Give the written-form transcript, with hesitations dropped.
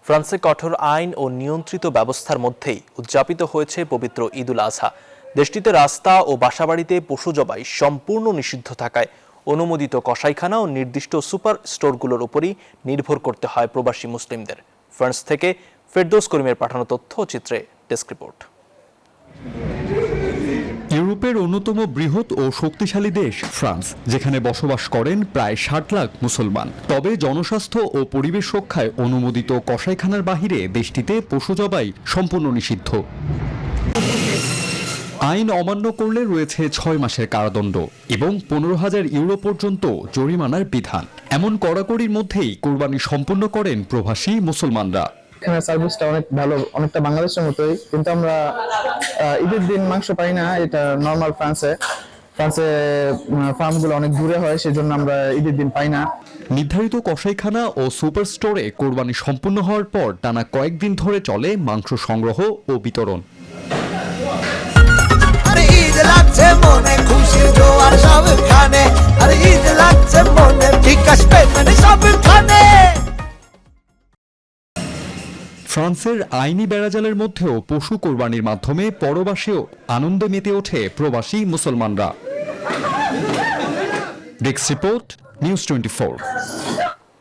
ফ্রান্সে কঠোর আইন ও নিয়ন্ত্রিত ব্যবস্থার মধ্যেই উদযাপিত হয়েছে পবিত্র ঈদুল আজহা। দেশটিতে রাস্তা ও বাসাবাড়িতে পশু জবাই সম্পূর্ণ নিষিদ্ধ থাকায় অনুমোদিত কসাইখানা ও নির্দিষ্ট সুপার স্টোরগুলোর উপরই নির্ভর করতে হয় প্রবাসী মুসলিমদের। ফ্রান্স থেকে ফেরদৌস করিমের পাঠানো তথ্য চিত্রে ডেস্ক রিপোর্ট। ইউরোপের অন্যতম বৃহৎ ও শক্তিশালী দেশ ফ্রান্স, যেখানে বসবাস করেন প্রায় ৬০ লাখ মুসলমান। তবে জনস্বাস্থ্য ও পরিবেশ রক্ষায় অনুমোদিত কসাইখানার বাহিরে দেশটিতে পশু জবাই সম্পূর্ণ নিষিদ্ধ। আইন অমান্য করলে রয়েছে ৬ মাসের কারাদণ্ড এবং ১৫,০০০ ইউরো পর্যন্ত জরিমানার বিধান। এমন কড়াকড়ির মধ্যেই কোরবানি সম্পন্ন করেন প্রবাসী মুসলমানরা। এখানে সার্ভিসটা অনেক ভালো, অনেকটা বাংলাদেশের মতোই, কিন্তু আমরা ঈদের দিন মাংস পাই না। এটা নর্মাল ফ্রান্সে ফার্মগুলো অনেক দূরে হয়, সেজন্য আমরা ঈদের দিন পাই না। নির্ধারিত কসাইখানা ও সুপার স্টোরে কোরবানি সম্পূর্ণ হওয়ার পর টানা কয়েকদিন ধরে চলে মাংস সংগ্রহ ও বিতরণ। ফ্রান্সের আইনি বেড়াজালের মধ্যেও পশু কোরবানির মাধ্যমে পরবাসেও আনন্দে মেতে ওঠে প্রবাসী মুসলমানরা। Desk report, news 24।